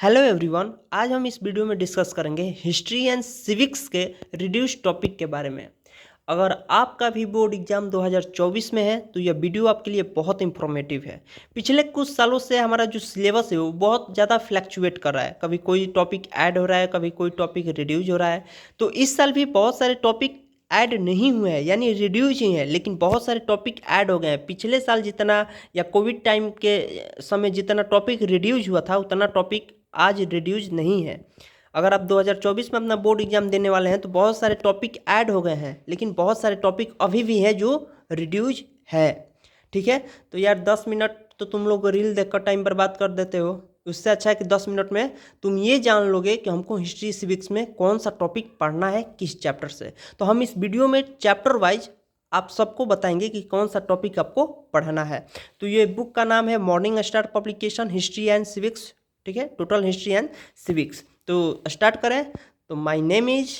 Hello everyone, आज हम इस वीडियो में डिस्कस करेंगे हिस्ट्री एंड सिविक्स के रिड्यूस टॉपिक के बारे में। अगर आपका भी बोर्ड एग्जाम 2024 में है तो यह वीडियो आपके लिए बहुत इंफॉर्मेटिव है। पिछले कुछ सालों से हमारा जो सिलेबस है वो बहुत ज़्यादा फ्लैक्चुएट कर रहा है, कभी कोई टॉपिक ऐड हो रहा है, कभी कोई टॉपिक रिड्यूस हो रहा है। तो इस साल भी बहुत सारे टॉपिक ऐड नहीं हुए हैं, यानी रिड्यूस ही हैं, लेकिन बहुत सारे टॉपिक ऐड हो गए हैं। पिछले साल जितना या कोविड टाइम के समय जितना टॉपिक रिड्यूस हुआ था उतना टॉपिक आज रिड्यूस नहीं है। अगर आप 2024 में अपना बोर्ड एग्जाम देने वाले हैं तो बहुत सारे टॉपिक ऐड हो गए हैं, लेकिन बहुत सारे टॉपिक अभी भी है जो रिड्यूस है। ठीक है, तो यार 10 मिनट तो तुम लोग रील देखकर टाइम बर्बाद कर देते हो। उससे अच्छा है कि 10 मिनट में तुम ये जान लोगे कि हमको हिस्ट्री सिविक्स में कौन सा टॉपिक पढ़ना है किस चैप्टर से। तो हम इस वीडियो में चैप्टर वाइज आप सबको बताएंगे कि कौन सा टॉपिक आपको पढ़ना है। तो ये बुक का नाम है morning star publication history and civics. ठीक है, टोटल हिस्ट्री एंड सिविक्स। तो स्टार्ट करें। तो माय नेम इज,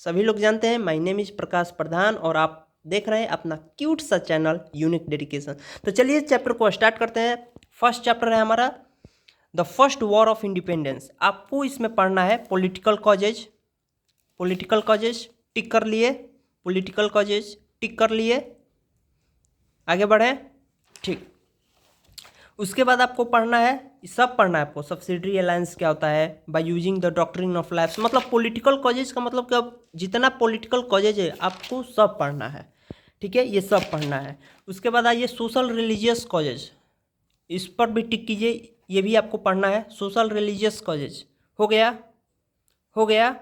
सभी लोग जानते हैं, माय नेम इज प्रकाश प्रधान और आप देख रहे हैं अपना क्यूट सा चैनल यूनिक डेडिकेशन। तो चलिए चैप्टर को स्टार्ट करते हैं। फर्स्ट चैप्टर है हमारा the first war of independence. आपको इसमें पढ़ना है पॉलिटिकल कॉजेज। पॉलिटिकल कॉजेज टिक कर लिए, पॉलिटिकल कॉजेज टिक कर लिए, आगे बढ़े। ठीक, उसके बाद आपको पढ़ना है, सब पढ़ना है आपको, सब्सिडरी अलायंस क्या होता है, by using the doctrine of lapse. मतलब पॉलिटिकल कॉजेज का मतलब कि अब जितना पॉलिटिकल कॉजेज है आपको सब पढ़ना है। ठीक है, ये सब पढ़ना है। उसके बाद आइए सोशल रिलीजियस कॉजेज, इस पर भी टिक कीजिए, ये भी आपको पढ़ना है। सोशल रिलीजियस कॉजेज हो गया, हो गया।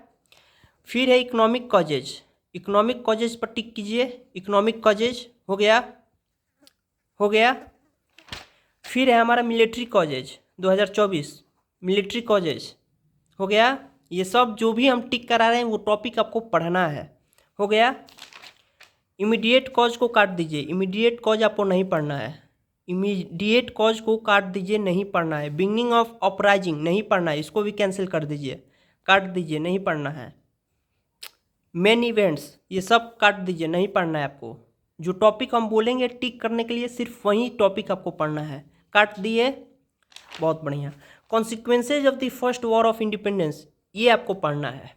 फिर है इकोनॉमिक कॉजेज, इकोनॉमिक कॉजेज पर टिक कीजिए, इकोनॉमिक कॉजेज हो गया, हो गया। फिर है हमारा मिलिट्री कॉजेज 2024, मिलिट्री कॉजेज हो गया। ये सब जो भी हम टिक करा रहे हैं वो टॉपिक आपको पढ़ना है, हो गया। इमीडिएट कॉज को काट दीजिए, इमीडिएट कॉज आपको नहीं पढ़ना है, इमीडिएट कॉज को काट दीजिए, नहीं पढ़ना है। बिगनिंग ऑफ अपराइजिंग नहीं पढ़ना है, इसको भी कैंसिल कर दीजिए, काट दीजिए, नहीं पढ़ना है। मेन इवेंट्स ये सब काट दीजिए, नहीं पढ़ना है आपको। जो टॉपिक हम बोलेंगे टिक करने के लिए सिर्फ वही टॉपिक आपको पढ़ना है, काट दिए, बहुत बढ़िया। Consequences of the first war of independence, ये आपको पढ़ना है।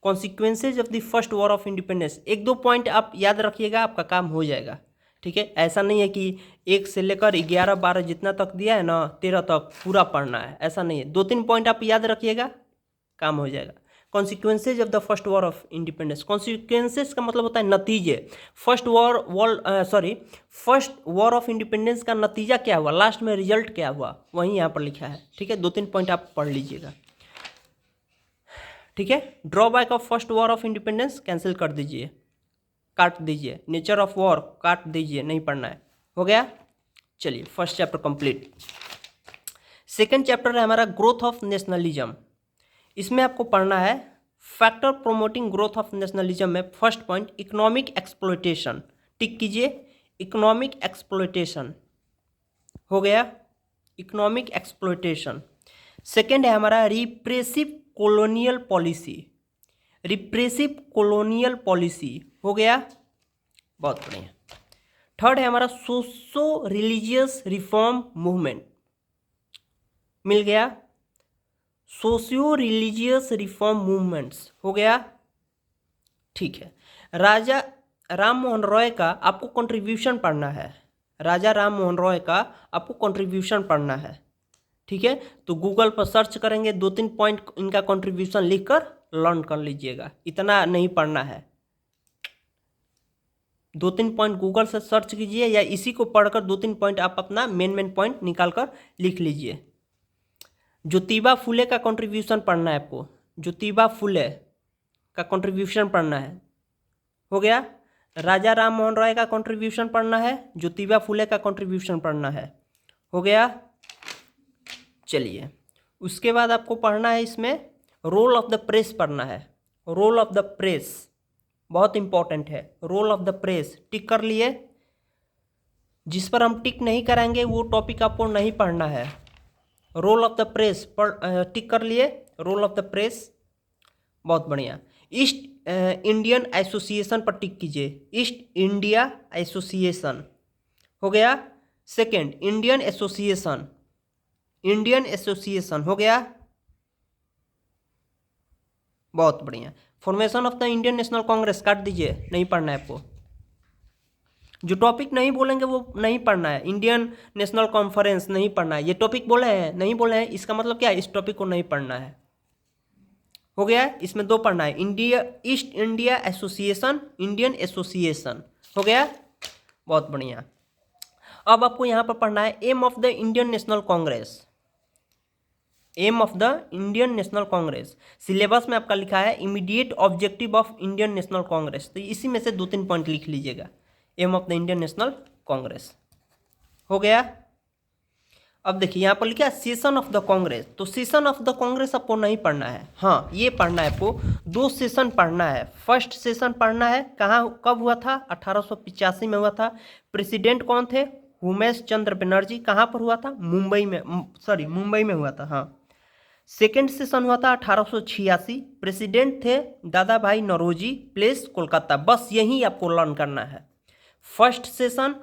Consequences of the first war of independence, एक दो पॉइंट आप याद रखिएगा, आपका काम हो जाएगा। ठीक है, ऐसा नहीं है कि 1 से लेकर 11 12 जितना तक दिया है ना 13 तक पूरा पढ़ना है, ऐसा नहीं है। 2-3 पॉइंट आप याद रखिएगा, काम हो जाएगा। Consequences of the first war of independence, consequences का मतलब होता है नतीजे। फर्स्ट वॉर ऑफ इंडिपेंडेंस का नतीजा क्या हुआ, लास्ट में रिजल्ट क्या हुआ, वही यहाँ पर लिखा है। ठीक है, 2-3 पॉइंट आप पढ़ लीजिएगा। ठीक है, drawback of first war of independence cancel कर दीजिए, काट दीजिए। नेचर ऑफ वॉर काट दीजिए, नहीं पढ़ना है, हो गया। चलिए first chapter complete. Second chapter है हमारा ग्रोथ ऑफ नेशनलिज्म। इसमें आपको पढ़ना है factor promoting growth of nationalism में फर्स्ट पॉइंट इकोनॉमिक एक्सप्लॉयटेशन, टिक कीजिए, इकोनॉमिक एक्सप्लॉयटेशन हो गया, इकोनॉमिक एक्सप्लॉयटेशन। सेकेंड है हमारा repressive colonial policy, repressive colonial policy हो गया, बहुत बढ़िया। थर्ड है हमारा सोशो रिलीजियस रिफॉर्म मूवमेंट, मिल गया, सोशियो रिलीजियस रिफॉर्म मूवमेंट्स हो गया। ठीक है, राजा राम मोहन रॉय का आपको कंट्रीब्यूशन पढ़ना है, राजा राम मोहन रॉय का आपको कंट्रीब्यूशन पढ़ना है। ठीक है, तो गूगल पर सर्च करेंगे, 2-3 पॉइंट इनका कंट्रीब्यूशन लिखकर लर्न कर लीजिएगा, इतना नहीं पढ़ना है। 2-3 पॉइंट गूगल से सर्च कीजिए या इसी को पढ़कर 2-3 पॉइंट आप अपना मेन पॉइंट निकाल कर लिख लीजिए। ज्योतिबा फुले का कंट्रीब्यूशन पढ़ना है आपको, ज्योतिबा फुले का कंट्रीब्यूशन पढ़ना है, हो गया। राजा राम मोहन रॉय का कंट्रीब्यूशन पढ़ना है, ज्योतिबा फुले का कंट्रीब्यूशन पढ़ना है, हो गया। चलिए उसके बाद आपको पढ़ना है इसमें रोल ऑफ द प्रेस पढ़ना है, रोल ऑफ द प्रेस बहुत इंपॉर्टेंट है, रोल ऑफ द प्रेस टिक कर लिए। जिस पर हम टिक नहीं कराएंगे वो टॉपिक आपको नहीं पढ़ना है। रोल ऑफ द प्रेस पर टिक कर लिए, रोल ऑफ द प्रेस, बहुत बढ़िया। ईस्ट इंडियन एसोसिएशन पर टिक कीजिए, ईस्ट इंडिया एसोसिएशन हो गया। Second Indian association, Indian association हो गया, बहुत बढ़िया। Formation of the Indian National Congress काट दीजिए, नहीं पढ़ना है आपको। जो टॉपिक नहीं बोलेंगे वो नहीं पढ़ना है। इंडियन नेशनल कॉन्फ्रेंस नहीं पढ़ना है। ये टॉपिक बोले हैं, नहीं बोले हैं, इसका मतलब क्या है, इस टॉपिक को नहीं पढ़ना है। हो गया, इसमें दो पढ़ना है, India east India association, Indian association. हो गया, बहुत बढ़िया। अब आपको यहाँ पर पढ़ना है aim of the Indian National Congress. Aim of the Indian National Congress syllabus में आपका लिखा है immediate objective of Indian National Congress, तो इसी में से 2-3 पॉइंट लिख लीजिएगा। Aim of the Indian National Congress हो गया। अब देखिए यहाँ पर लिखा है सेशन ऑफ द कांग्रेस, तो सेशन ऑफ द कांग्रेस आपको नहीं पढ़ना है। हाँ, ये पढ़ना है आपको, 2 सेशन पढ़ना है। फर्स्ट सेशन पढ़ना है, कहाँ कब हुआ था, 1885 में हुआ था। प्रेसिडेंट कौन थे, उमेश चंद्र बनर्जी। कहाँ पर हुआ था, मुंबई में, मुंबई में हुआ था। हाँ, सेकेंड सेशन हुआ था 1886, प्रेसिडेंट थे दादा भाई नौरोजी, प्लेस कोलकाता। बस यही आपको लर्न करना है। फर्स्ट सेशन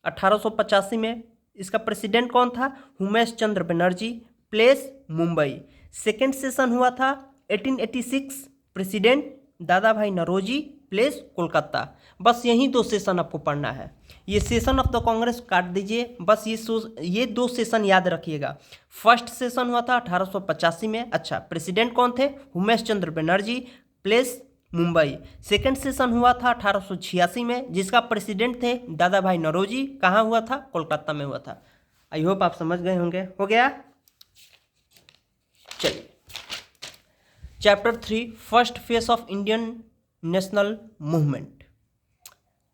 1885 में, इसका प्रेसिडेंट कौन था, Umesh Chandra Banerjee, place Mumbai. Second session हुआ था 1886, प्रेसिडेंट दादा भाई नौरोजी, प्लेस कोलकाता। बस यही 2 सेशन आपको पढ़ना है। ये सेशन ऑफ द कांग्रेस काट दीजिए, बस ये 2 सेशन याद रखिएगा। फर्स्ट सेशन हुआ था 1885 में, अच्छा, प्रेसिडेंट कौन थे, Umesh Chandra Banerjee, place Mumbai. Second session हुआ था 1886 में, जिसका प्रेसिडेंट थे दादा भाई नौरोजी। कहाँ हुआ था, कोलकाता में हुआ था। आई होप आप समझ गए होंगे। हो गया, चलिए chapter 3 first phase of Indian national movement.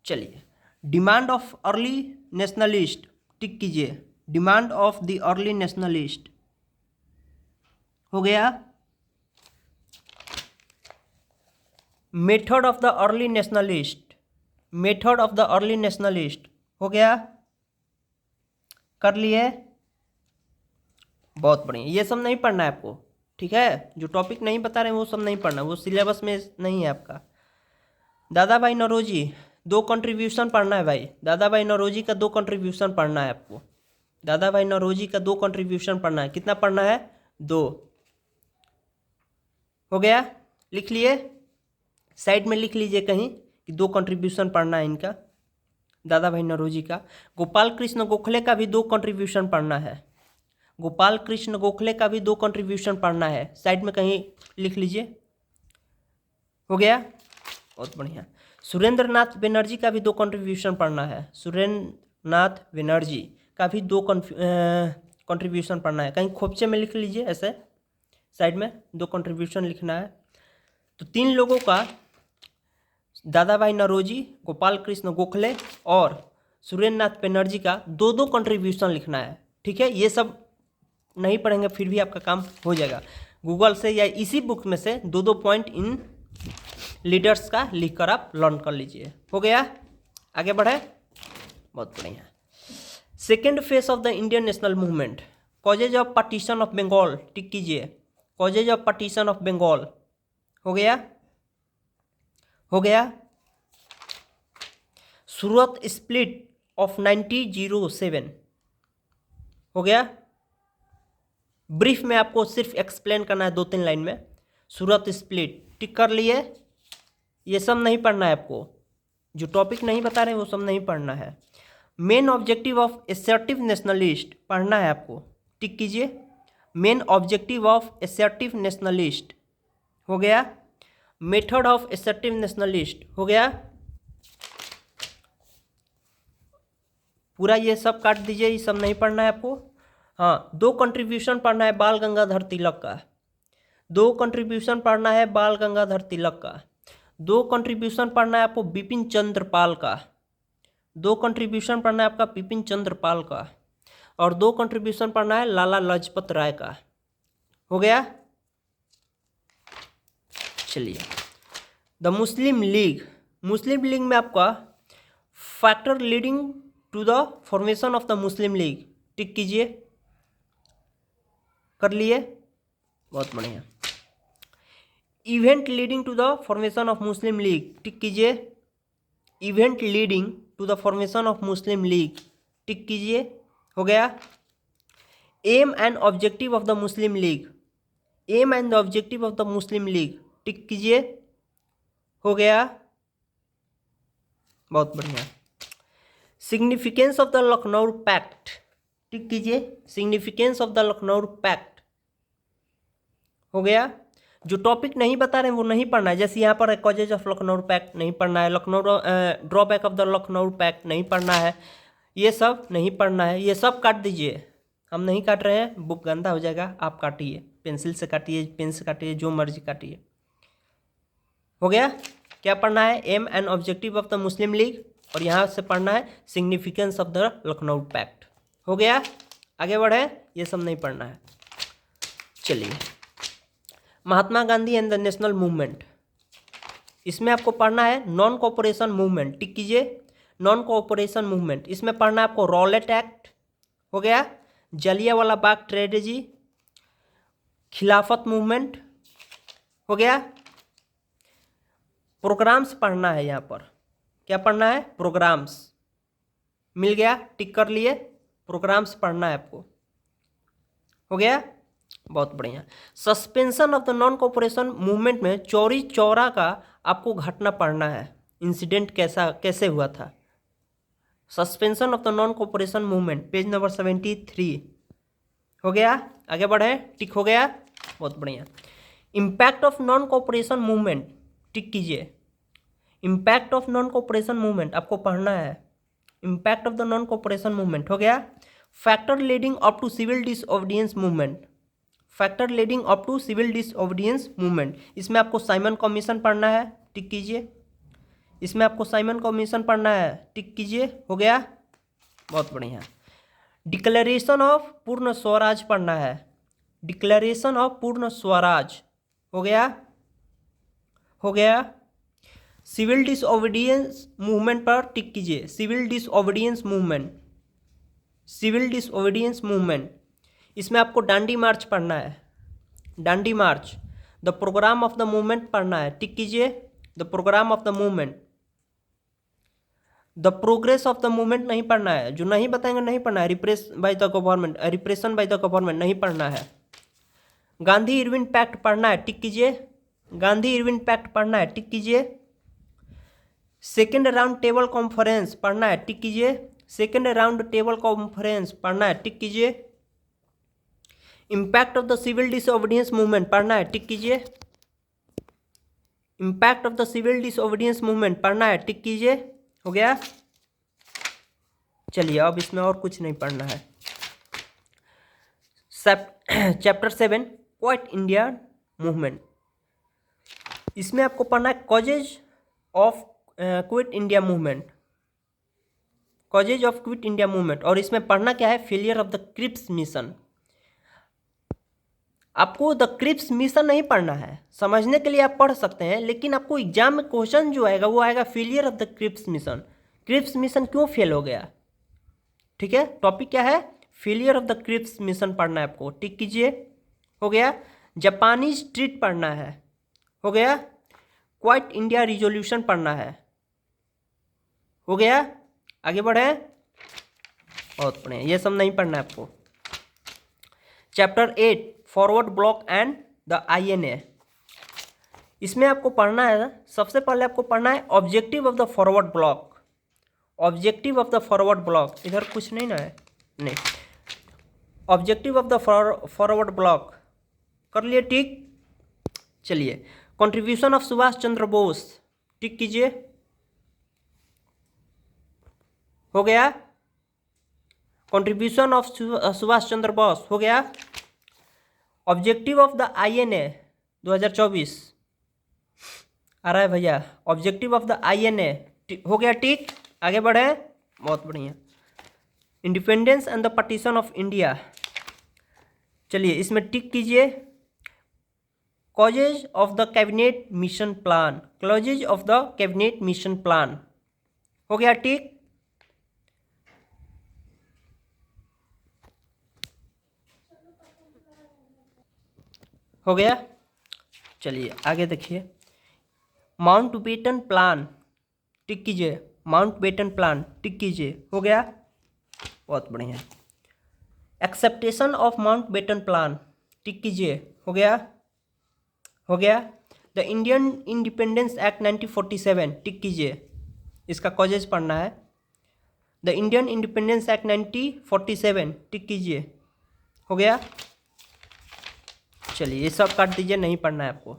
चलिए, डिमांड ऑफ अर्ली नेशनलिस्ट, टिक कीजिए, demand of the early nationalist. हो गया, method of the early nationalist, method of the early nationalist. हो गया, कर लिए, बहुत बढ़िया। ये सब नहीं पढ़ना है आपको, ठीक है। जो टॉपिक नहीं बता रहे हैं वो सब नहीं पढ़ना, वो सिलेबस में नहीं है आपका। दादा भाई नौरोजी 2 कंट्रीब्यूशन पढ़ना है भाई। दादा भाई नौरोजी का 2 कंट्रीब्यूशन पढ़ना है आपको। दादा भाई नौरोजी का 2 कंट्रीब्यूशन पढ़ना है। कितना पढ़ना है, 2। हो गया, लिख लिए, साइड में लिख लीजिए कहीं कि 2 कंट्रीब्यूशन पढ़ना है इनका, दादा भाई नौरोजी का। गोपाल कृष्ण गोखले का भी 2 कंट्रीब्यूशन पढ़ना है। गोपाल कृष्ण गोखले का भी 2 कंट्रीब्यूशन पढ़ना है, साइड में कहीं लिख लीजिए। हो गया, बहुत बढ़िया। सुरेंद्र नाथ बनर्जी का भी 2 कंट्रीब्यूशन पढ़ना है। सुरेंद्र नाथ बनर्जी का भी 2 कंट्रीब्यूशन पढ़ना है, कहीं खोपचे में लिख लीजिए, ऐसे साइड में 2 कंट्रीब्यूशन लिखना है। तो 3 लोगों का, दादा भाई नौरोजी, गोपाल कृष्ण गोखले और सुरेंद्र नाथ बनर्जी का 2-2 कंट्रीब्यूशन लिखना है, ठीक है। ये सब नहीं पढ़ेंगे फिर भी आपका काम हो जाएगा। गूगल से या इसी बुक में से 2-2 पॉइंट इन लीडर्स का लिखकर आप लर्न कर लीजिए। हो गया, आगे बढ़े, बहुत बढ़िया। Second phase of the Indian national movement, causes of partition of Bengal, tick कीजिए, causes of partition of Bengal. हो गया, हो गया। Surat split of 1907। हो गया, ब्रीफ में आपको सिर्फ एक्सप्लेन करना है 2-3 लाइन में। सूरत स्प्लिट, टिक कर लिए। ये सब नहीं पढ़ना है आपको, जो टॉपिक नहीं बता रहे हैं वो सब नहीं पढ़ना है। Main objective of assertive nationalist पढ़ना है आपको, टिक कीजिए, main objective of assertive nationalist. हो गया, मेथड ऑफ एसर्टिव नेशनलिस्ट। हो गया, पूरा ये सब काट दीजिए, ये सब नहीं पढ़ना है आपको। हाँ, 2 कंट्रीब्यूशन पढ़ना है बाल गंगाधर तिलक का, 2 कंट्रीब्यूशन पढ़ना है बाल गंगाधर तिलक का, 2 कंट्रीब्यूशन पढ़ना है आपको बिपिन चंद्र पाल का, 2 कंट्रीब्यूशन पढ़ना है आपका बिपिन चंद्र पाल का, और 2 कंट्रीब्यूशन पढ़ना है लाला लाजपत राय का। हो गया, चलिए। The Muslim League, Muslim League में आपका factor leading to the formation of the Muslim League, tick कीजिए, कर लिए, बहुत बढ़िया। Event leading to the formation of Muslim League, tick कीजिए, event leading to the formation of Muslim League, tick कीजिए। हो गया, aim and objective of the Muslim League, aim and the objective of the Muslim League, tick कीजिए। हो गया, बहुत बढ़िया। Significance of the Lucknow Pact, tick कीजिए। Significance of the Lucknow Pact, हो गया। जो टॉपिक नहीं बता रहे हैं वो नहीं पढ़ना है, जैसे यहाँ पर है कॉजेज ऑफ लखनऊ पैक्ट नहीं पढ़ना है, Lucknow drawback of the Lucknow Pact नहीं पढ़ना है, ये सब नहीं पढ़ना है, ये सब काट दीजिए। हम नहीं काट रहे हैं, बुक गंदा हो जाएगा, आप काटिए, पेंसिल से काटिए, पेन से काटिए, जो मर्जी काटिए। हो गया। क्या पढ़ना है? Aim and objective of the मुस्लिम लीग, और यहाँ से पढ़ना है significance of the Lucknow Pact. हो गया, आगे बढ़े, ये सब नहीं पढ़ना है। चलिए, Mahatma Gandhi and the national movement, इसमें आपको पढ़ना है नॉन कोऑपरेशन मूवमेंट, टिक कीजिए। नॉन कोऑपरेशन मूवमेंट, इसमें पढ़ना है आपको रॉलेट एक्ट, हो गया, जलियांवाला बाग ट्रेजेडी, खिलाफत मूवमेंट, हो गया। प्रोग्राम्स पढ़ना है, यहाँ पर क्या पढ़ना है? प्रोग्राम्स, मिल गया, टिक कर लिए। प्रोग्राम्स पढ़ना है आपको, हो गया, बहुत बढ़िया। Suspension of the non cooperation movement में चौरी चौरा का आपको घटना पढ़ना है, इंसिडेंट कैसे हुआ था। Suspension of the non cooperation movement, page number 73, हो गया। आगे बढ़े, टिक हो गया, बहुत बढ़िया। Impact of non cooperation movement, tick कीजिए। Impact of non cooperation movement आपको पढ़ना है, impact of the non cooperation movement, हो गया। Factor leading up to civil disobedience movement, factor leading up to civil disobedience movement, इसमें आपको Simon commission पढ़ना है, टिक कीजिए। इसमें आपको साइमन कमीशन पढ़ना है, टिक कीजिए, हो गया, बहुत बढ़िया। डिक्लेरेशन ऑफ पूर्ण स्वराज पढ़ना है, डिक्लेरेशन ऑफ पूर्ण स्वराज, हो गया, हो गया। सिविल डिसओबीडियंस मूवमेंट पर टिक कीजिए, civil disobedience movement, civil disobedience movement, इसमें आपको डांडी मार्च पढ़ना है, Dandi march. The programme of the movement पढ़ना है, टिक कीजिए। The programme of the movement, the progress of the movement नहीं पढ़ना है, जो नहीं बताएंगे नहीं पढ़ना है। Repress by the government, repression by the government नहीं पढ़ना है। गांधी इरविन पैक्ट पढ़ना है, टिक कीजिए। गांधी इरविन पैक्ट पढ़ना है, टिक कीजिए। सेकेंड राउंड टेबल कॉन्फ्रेंस पढ़ना है, टिक कीजिए। सेकेंड राउंड टेबल कॉन्फ्रेंस पढ़ना है, टिक कीजिए। Impact of the civil disobedience movement पढ़ना है, टिक कीजिए। Impact of the civil disobedience movement पढ़ना है, टिक कीजिए, हो गया। चलिए, अब इसमें और कुछ नहीं पढ़ना है। चैप्टर 7 क्विट इंडिया मूवमेंट, इसमें आपको पढ़ना है causes of Quit India Movement, causes of Quit India Movement, और इसमें पढ़ना क्या है? Failure of the Cripps Mission. आपको द क्रिप्स मिशन नहीं पढ़ना है, समझने के लिए आप पढ़ सकते हैं, लेकिन आपको एग्जाम में क्वेश्चन जो आएगा वो आएगा failure of the Cripps Mission. Cripps Mission क्यों फेल हो गया? ठीक है, टॉपिक क्या है? Failure of the Cripps Mission पढ़ना है आपको, टिक कीजिए, हो गया। जापानीज ट्रीट पढ़ना है, हो गया। क्विट इंडिया रिजोल्यूशन पढ़ना है, हो गया। आगे बढ़े, बहुत बढ़िया, ये सब नहीं पढ़ना है आपको। Chapter 8 forward block and the INA, इसमें आपको पढ़ना है, सबसे पहले आपको पढ़ना है objective of the forward block, objective of the forward block, इधर कुछ नहीं ना है, नहीं। Objective of the forward block कर लिए, टिक। चलिए, कंट्रीब्यूशन ऑफ सुभाष चंद्र बोस, टिक कीजिए, हो गया। कंट्रीब्यूशन ऑफ सुभाष चंद्र बोस, हो गया। ऑब्जेक्टिव ऑफ द INA 2024 आ रहा है भैया, ऑब्जेक्टिव ऑफ द INA, हो गया, टिक। आगे बढ़े, बहुत बढ़िया। Independence and the partition of India, चलिए इसमें टिक कीजिए। Causes of the cabinet mission plan, clauses of the cabinet mission plan, हो गया, टिक। हो गया। चलिए आगे देखिए, माउंटबेटन प्लान, टिक कीजिए। माउंटबेटन प्लान, टिक कीजिए, हो गया, बहुत बढ़िया। Acceptation of Mountbatten plan, tick कीजिए। हो गया, हो गया। The Indian independence act 1947, tick कीजिए, इसका कॉजेज पढ़ना है। The Indian independence act 1947, tick कीजिए। हो गया, चलिए ये सब काट दीजिए, नहीं पढ़ना है आपको।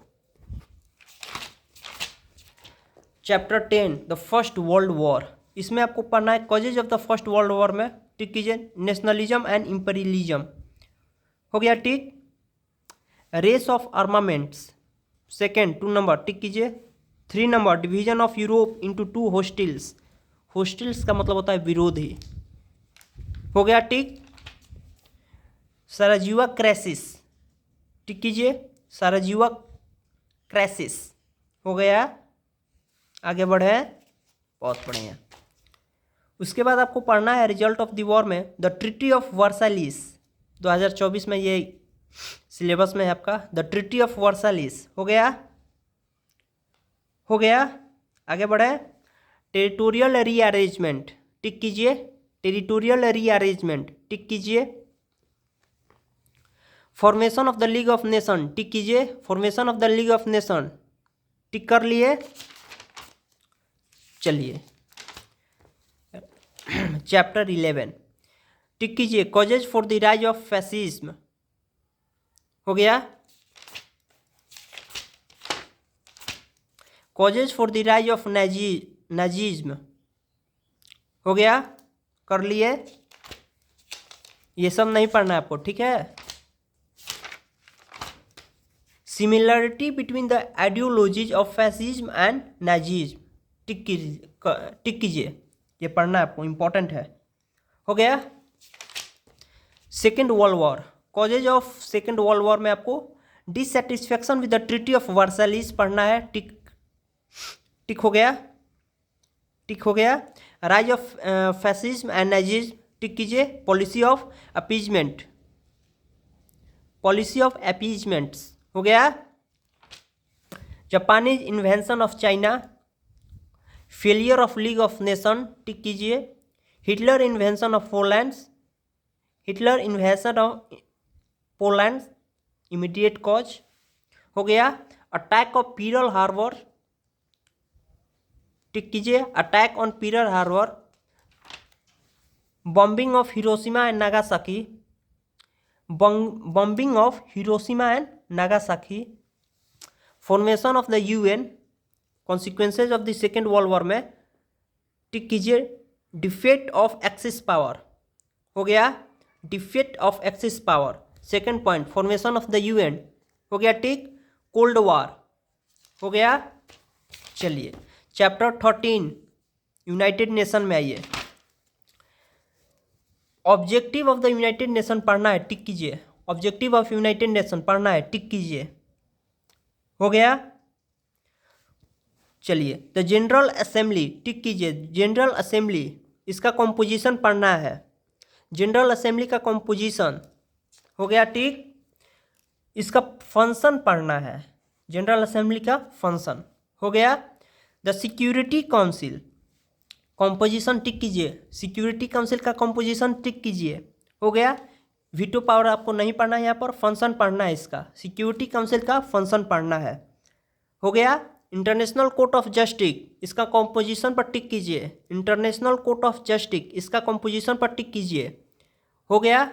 Chapter 10, the first world war, इसमें आपको पढ़ना है causes of the first world war में, टिक कीजिए, नेशनलिज्म एंड इंपीरियलिज्म। हो गया, tick. Race of armaments, second 2 number, tick कीजिए। 3 number, division of Europe into 2 hostiles, hostiles का मतलब होता है विरोधी। हो गया, टिक। साराजीवा क्राइसिस, टिक कीजिए, साराजीवा क्राइसिस। हो गया, आगे बढ़े, बहुत बढ़िया। उसके बाद आपको पढ़ना है रिजल्ट ऑफ द वॉर में, द ट्रीटी ऑफ वर्साइलिस, 2024 में ये सिलेबस में है आपका, द ट्रीटी ऑफ वर्साइलिस। हो गया, हो गया, आगे बढ़े। टेरिटोरियल रीअरेंजमेंट, टिक कीजिए, टेरिटोरियल रीअरेंजमेंट, टिक कीजिए। Formation of the League of Nation, tick कीजिए, formation of the League of Nation, tick कर लिए। चलिए चैप्टर 11, टिक कीजिए, causes for the rise of fascism. हो गया, causes for the rise of Nazism. हो गया, कर लिए। ये सब नहीं पढ़ना है आपको, ठीक है। Similarity between the ideologies of fascism and Nazism, tick कीजिए, ये पढ़ना है आपको, इंपॉर्टेंट है। हो गया, second world war, causes of second world war में आपको dissatisfaction with the treaty of Versailles पढ़ना है, टिक। टिक हो गया, टिक हो गया। Rise of fascism and Nazism, tick कीजिए। Policy of appeasement, policy of appeasements. हो गया। Japanese invention of China, failure of League of Nation, tick कीजिए। Hitler invention of Poland, Hitler invention of Poland, immediate cause. हो गया। Attack of Pearl Harbor, tick कीजिए, attack on Pearl Harbor. Bombing of Hiroshima and Nagasaki, bombing of Hiroshima and Nagasaki. Formation of the UN, consequences of the second world war में, tick कीजिए। Defect of axis power, हो गया, defect of axis power. Second point, formation of the UN, हो गया, टिक। Cold war, हो गया। चलिए chapter 13, United nation में आइए। Objective of the United nation पढ़ना है, टिक कीजिए। ऑब्जेक्टिव ऑफ यूनाइटेड नेशन पढ़ना है, टिक कीजिए। हो गया। चलिए द जनरल असेंबली, टिक कीजिए। जनरल असेंबली, इसका कॉम्पोजिशन पढ़ना है, जनरल असेंबली का कॉम्पोजिशन। हो गया, टिक। इसका फंक्शन पढ़ना है, जनरल असेंबली का फंक्शन। हो गया। द सिक्योरिटी काउंसिल, कॉम्पोजिशन टिक कीजिए। सिक्योरिटी काउंसिल का कॉम्पोजिशन टिक कीजिए। हो गया। वीटो पावर आपको नहीं पढ़ना है, यहाँ पर फंक्शन पढ़ना है इसका, सिक्योरिटी काउंसिल का फंक्शन पढ़ना है। हो गया। इंटरनेशनल कोर्ट ऑफ जस्टिस, इसका कॉम्पोजिशन पर टिक कीजिए। इंटरनेशनल कोर्ट ऑफ जस्टिस, इसका कॉम्पोजिशन पर टिक कीजिए। हो गया।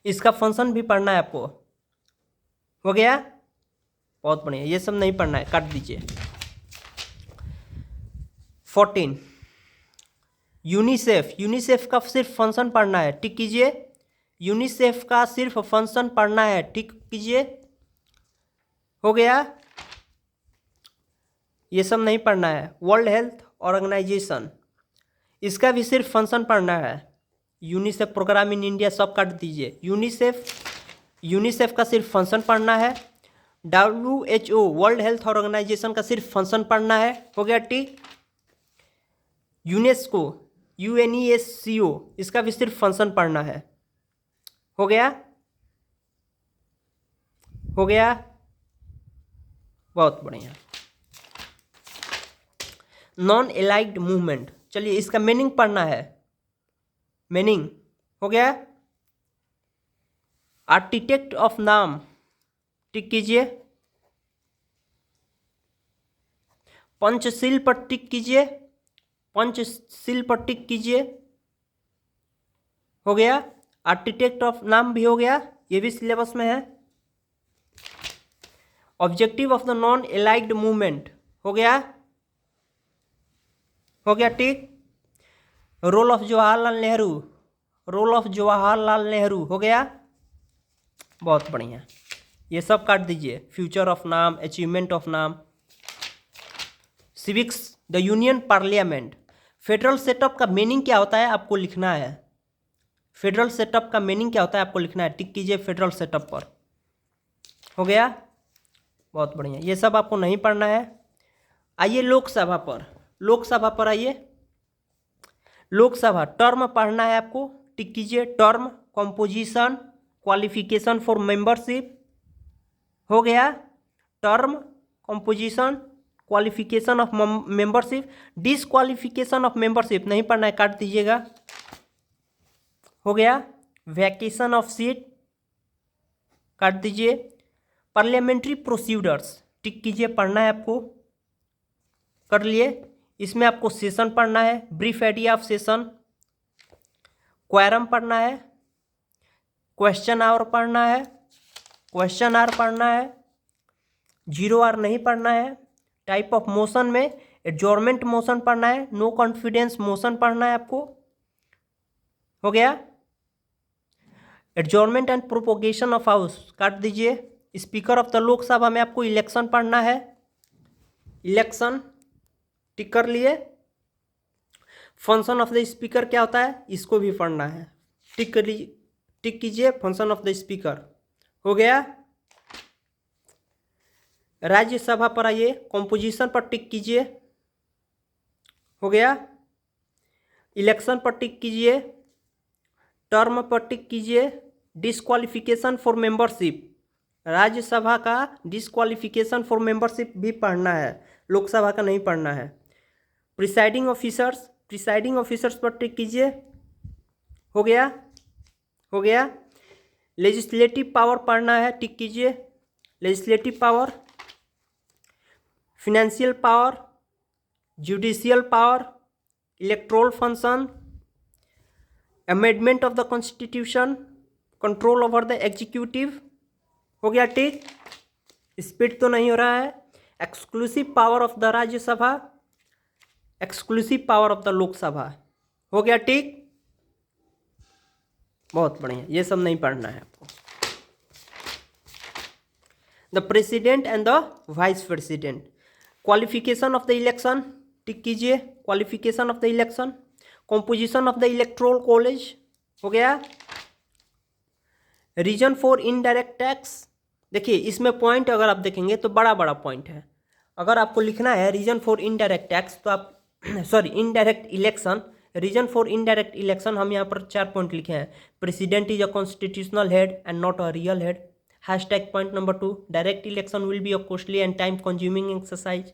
इसका फंक्शन भी पढ़ना है आपको। हो गया, बहुत बढ़िया। ये सब नहीं पढ़ना है, काट दीजिए। 14 यूनिसेफ, यूनिसेफ का सिर्फ फंक्शन पढ़ना है, टिक कीजिए। यूनिसेफ का सिर्फ फंक्शन पढ़ना है, टिक कीजिए। हो गया। ये सब नहीं पढ़ना है। वर्ल्ड हेल्थ ऑर्गेनाइजेशन, इसका भी सिर्फ फंक्शन पढ़ना है। यूनिसेफ प्रोग्राम इन इंडिया, सब काट दीजिए। यूनिसेफ का सिर्फ फंक्शन पढ़ना है। WHO वर्ल्ड हेल्थ ऑर्गेनाइजेशन का सिर्फ फंक्शन पढ़ना है। हो गया, टिक। यूनेस्को, UNESCO, इसका भी सिर्फ फंक्शन पढ़ना है। हो गया, हो गया, बहुत बढ़िया। नॉन एलाइड मूवमेंट, चलिए इसका मीनिंग पढ़ना है। मीनिंग हो गया। आर्किटेक्ट ऑफ नाम टिक कीजिए। पंचशील पर टिक कीजिए, पंचशील पर टिक कीजिए। हो गया। आर्किटेक्ट ऑफ नाम भी हो गया, ये भी सिलेबस में है। Objective of the non aligned movement हो गया, हो गया tick. Role of Jawaharlal Nehru, role of Jawaharlal Nehru हो गया, बहुत बढ़िया। ये सब काट दीजिए। Future of NAM, achievement of NAM. Civics, the union parliament. Federal setup का मीनिंग क्या होता है आपको लिखना है। फेडरल सेटअप का मीनिंग क्या होता है आपको लिखना है, टिक कीजिए फेडरल सेटअप पर। हो गया, बहुत बढ़िया। ये सब आपको नहीं पढ़ना है। आइए लोकसभा पर, लोकसभा पर आइए। लोकसभा टर्म पढ़ना है आपको, टिक कीजिए। Term, composition, qualification for membership. हो गया। Term, composition, qualification of membership. Disqualification of membership नहीं पढ़ना है, काट दीजिएगा। हो गया। वैकेशन ऑफ सीट, काट दीजिए। पार्लियामेंट्री प्रोसीड्यूर्स टिक कीजिए, पढ़ना है आपको, कर लिए। इसमें आपको सेशन पढ़ना है, brief idea of session. Quorum पढ़ना है, क्वेश्चन आवर पढ़ना है, क्वेश्चन आवर पढ़ना है, जीरो आर नहीं पढ़ना है। टाइप ऑफ मोशन में एडजॉर्नमेंट मोशन पढ़ना है, नो कॉन्फिडेंस मोशन पढ़ना है आपको। हो गया। Adjournment and propagation of house काट दीजिए। स्पीकर ऑफ द लोकसभा में आपको इलेक्शन पढ़ना है, इलेक्शन टिक कर लिए। फंक्शन ऑफ द स्पीकर क्या होता है, इसको भी पढ़ना है, टिक कीजिए फंक्शन ऑफ द स्पीकर। हो गया। राज्यसभा पर आइए, कॉम्पोजिशन पर टिक कीजिए। हो गया। इलेक्शन पर टिक कीजिए, टर्म पर टिक कीजिए। डिसक्वालिफिकेशन फॉर मेंबरशिप, राज्यसभा का डिसक्वालिफिकेशन फॉर मेंबरशिप भी पढ़ना है, लोकसभा का नहीं पढ़ना है। प्रिसाइडिंग ऑफिसर्स, प्रिसाइडिंग ऑफिसर्स पर टिक कीजिए। हो गया, हो गया। लेजिस्लेटिव पावर पढ़ना है, टिक कीजिए। Legislative power, financial power, judicial power, electoral function, amendment of the constitution, control over the executive. हो गया टिक। स्पीड तो नहीं हो रहा है। Exclusive power of the Rajya Sabha, exclusive power of the Lok Sabha. हो गया टिक, बहुत बढ़िया। ये सब नहीं पढ़ना है आपको। The president and the vice president, qualification of the election tick कीजिए, qualification of the election. Composition of the electoral college, हो गया। रीजन फॉर इनडायरेक्ट टैक्स, देखिए इसमें पॉइंट अगर आप देखेंगे तो बड़ा बड़ा पॉइंट है। अगर आपको लिखना है रीजन फॉर इनडायरेक्ट टैक्स तो आप sorry indirect election, reason for indirect election हम यहाँ पर 4 पॉइंट लिखे हैं। President is a constitutional head and not a real head. Hashtag point number 2, direct election will be a costly and time consuming exercise.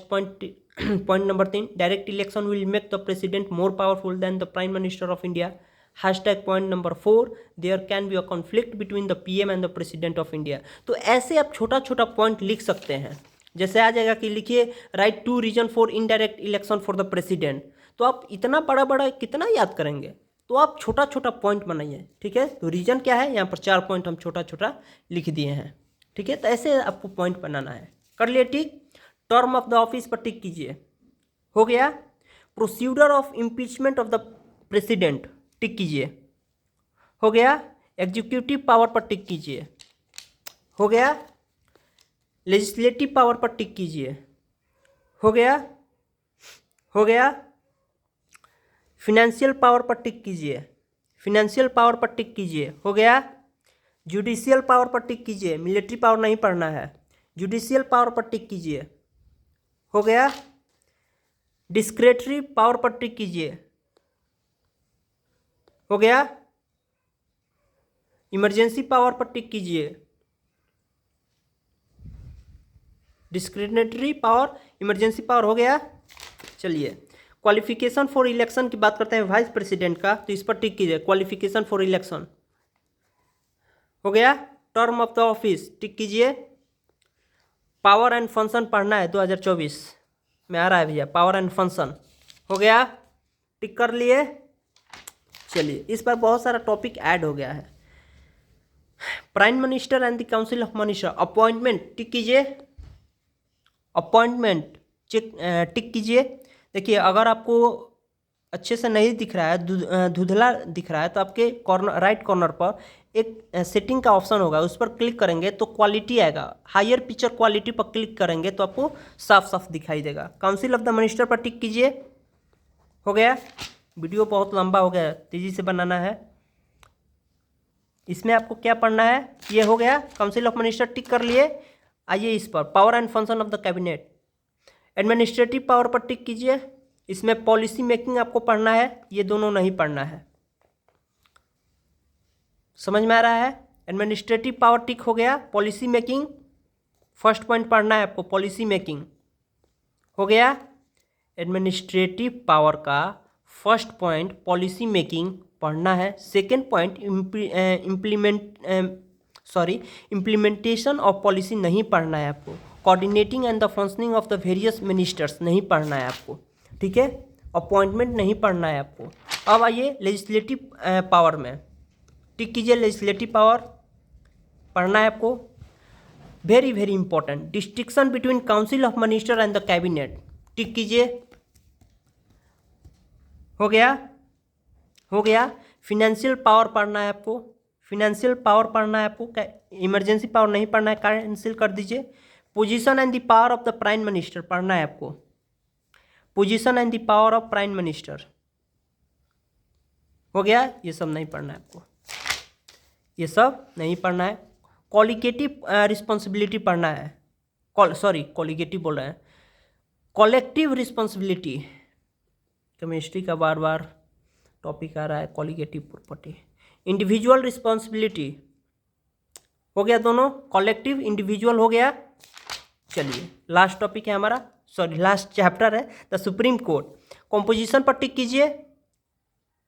Point number 3, direct election will make the president more powerful than the prime minister of India. Hashtag point number 4, there can be a conflict between the PM and the president of India. तो ऐसे आप छोटा छोटा point लिख सकते हैं। जैसे आ जाएगा कि लिखिए write 2 reason for indirect election for the president. तो आप इतना बड़ा बड़ा कितना याद करेंगे, तो आप छोटा छोटा पॉइंट बनाइए, ठीक है। तो रीजन क्या है, यहाँ पर 4 पॉइंट हम छोटा छोटा लिख दिए हैं, ठीक है। तो ऐसे आपको पॉइंट बनाना है, कर लिए tick. Term of the office पर टिक कीजिए। हो गया। Procedure of impeachment of the president tick कीजिए। हो गया। एग्जीक्यूटिव पावर पर टिक कीजिए। हो गया। लेजिस्लेटिव पावर पर टिक कीजिए। हो गया, हो गया। फिनेंशियल पावर पर टिक कीजिए, फिनेंशियल पावर पर टिक कीजिए। हो गया। जुडिशियल पावर पर टिक कीजिए, मिलिट्री पावर नहीं पढ़ना है। जुडिशियल पावर पर टिक कीजिए। हो गया। डिस्क्रेटरी पावर पर टिक कीजिए। हो गया। इमरजेंसी पावर पर टिक कीजिए। डिस्क्रिमिनेटरी पावर, इमरजेंसी पावर हो गया। चलिए क्वालिफिकेशन फॉर इलेक्शन की बात करते हैं वाइस प्रेसिडेंट का, तो इस पर टिक कीजिए। क्वालिफिकेशन फॉर इलेक्शन हो गया। टर्म ऑफ द ऑफिस टिक कीजिए। पावर एंड फंक्शन पढ़ना है 2024 में आ रहा है भैया, पावर एंड फंक्शन हो गया, टिक कर लिए। चलिए, इस पर बहुत सारा टॉपिक ऐड हो गया है। Prime minister and the council of minister appointment tick कीजिए। अपॉइंटमेंट टिक कीजिए। देखिए, अगर आपको अच्छे से नहीं दिख रहा है, धुंधला दिख रहा है, तो आपके कॉर्नर राइट कॉर्नर पर एक सेटिंग का ऑप्शन होगा, उस पर क्लिक करेंगे तो क्वालिटी आएगा। हायर पिक्चर क्वालिटी पर क्लिक करेंगे तो आपको साफ साफ दिखाई देगा। काउंसिल ऑफ द मिनिस्टर पर टिक कीजिए। हो गया। वीडियो बहुत लंबा हो गया, तेज़ी से बनाना है। इसमें आपको क्या पढ़ना है, ये हो गया। काउंसिल ऑफ मिनिस्टर टिक कर लिए। आइए इस पर power and function of the cabinet, administrative power पर टिक कीजिए। इसमें पॉलिसी मेकिंग आपको पढ़ना है, ये दोनों नहीं पढ़ना है। समझ में आ रहा है? एडमिनिस्ट्रेटिव पावर टिक हो गया। पॉलिसी मेकिंग फर्स्ट पॉइंट पढ़ना है आपको, पॉलिसी मेकिंग हो गया। एडमिनिस्ट्रेटिव पावर का फर्स्ट पॉइंट पॉलिसी मेकिंग पढ़ना है। Second point implementation of policy नहीं पढ़ना है आपको। Coordinating and the functioning of the various ministers नहीं पढ़ना है आपको, ठीक है। अपॉइंटमेंट नहीं पढ़ना है आपको। अब आइए लेजिस्लेटिव पावर में टिक कीजिए। लेजिस्लेटिव पावर पढ़ना है आपको, very very important. Distinction between council of minister and the cabinet tick कीजिए। हो गया। हो गया। फिनेंशियल पावर पढ़ना है आपको, फिनेंशियल पावर पढ़ना है आपको। इमरजेंसी पावर नहीं पढ़ना है, कैंसिल कर दीजिए। Position and the power of the prime minister पढ़ना है आपको। Position and the power of prime minister हो गया। ये सब नहीं पढ़ना है आपको, ये सब नहीं पढ़ना है। कॉलिगेटिव रिस्पॉन्सिबिलिटी पढ़ना है। कॉलिगेटिव बोल रहे हैं, कॉलेक्टिव रिस्पॉन्सिबिलिटी। केमिस्ट्री का बार बार टॉपिक आ रहा है। कॉलिगेटिव प्रॉपर्टी, इंडिविजुअल रिस्पॉन्सिबिलिटी हो गया दोनों। कॉलेक्टिव इंडिविजुअल हो गया। चलिए, लास्ट टॉपिक है हमारा, लास्ट चैप्टर है द सुप्रीम कोर्ट। कॉम्पोजिशन पर टिक कीजिए।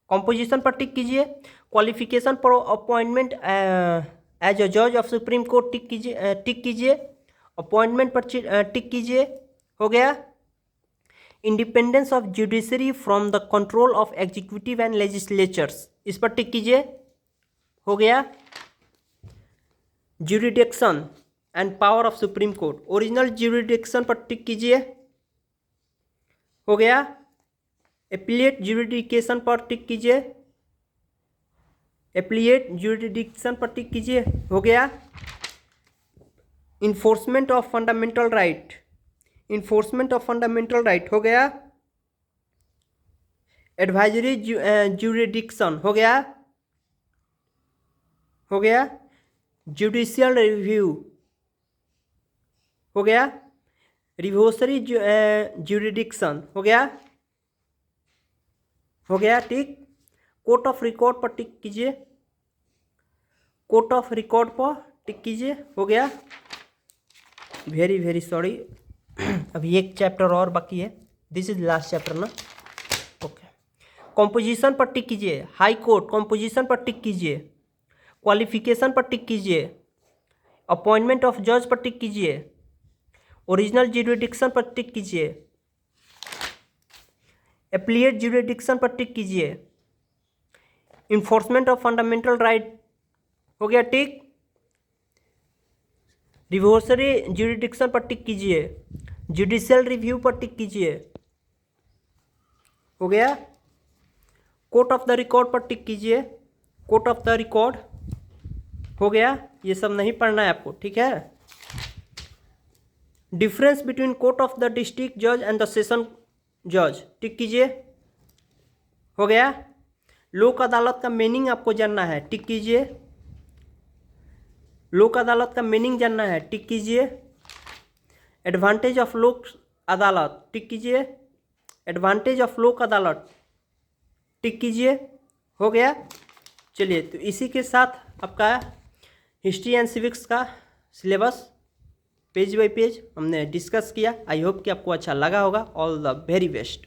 कॉम्पोजिशन पर टिक कीजिए। क्वालिफिकेशन पर अपॉइंटमेंट एज अ जज ऑफ सुप्रीम कोर्ट टिक कीजिए। अपॉइंटमेंट पर टिक कीजिए। हो गया। Independence of judiciary from the control of executive and legislatures, इस पर टिक कीजिए। हो गया। Jurisdiction and power of supreme court, original jurisdiction पर टिक कीजिए। हो गया। एप्लीएट ज्यूरिडिक्शन पर टिक कीजिए। एप्लीएट ज्यूरिडिक्शन पर टिक कीजिए। हो गया। Enforcement of fundamental right, enforcement of fundamental right हो गया। एडवाइजरी ज्यूरिडिक्शन हो गया। हो गया। जुडिशियल रिव्यू हो गया। रिवोसरी ज्यूरिडिक्शन हो गया। हो गया, ठीक। कोर्ट ऑफ रिकॉर्ड पर टिक कीजिए। कोर्ट ऑफ रिकॉर्ड पर टिक कीजिए। हो गया। वेरी वेरी सॉरी, अभी एक चैप्टर और बाकी है। दिस इज लास्ट चैप्टर ना, ओके। कॉम्पोजिशन पर टिक कीजिए। हाई कोर्ट कॉम्पोजिशन पर टिक कीजिए। क्वालिफिकेशन पर टिक कीजिए। अपॉइंटमेंट ऑफ जज पर टिक कीजिए। ओरिजिनल ज्यूरिडिक्शन पर टिक कीजिए। एप्लीएट ज्यूरिडिक्शन पर टिक कीजिए। इन्फोर्समेंट ऑफ फंडामेंटल राइट हो गया, टिक। रिवोसरी ज्यूरिडिक्शन पर टिक कीजिए। जुडिशियल रिव्यू पर टिक कीजिए। हो गया। कोर्ट ऑफ द रिकॉर्ड पर टिक कीजिए। कोर्ट ऑफ द रिकॉर्ड हो गया। ये सब नहीं पढ़ना है आपको, ठीक है। Difference between court of the district जज एंड द सेशन जज टिक कीजिए। हो गया। लोक अदालत का मीनिंग आपको जानना है, टिक कीजिए। लोक अदालत का मीनिंग जानना है, टिक कीजिए। एडवांटेज ऑफ लोक अदालत टिक कीजिए। एडवांटेज ऑफ लोक अदालत टिक कीजिए। हो गया। चलिए, तो इसी के साथ आपका हिस्ट्री एंड सिविक्स का सिलेबस पेज बाय पेज हमने डिस्कस किया। आई होप कि आपको अच्छा लगा होगा। All the very best.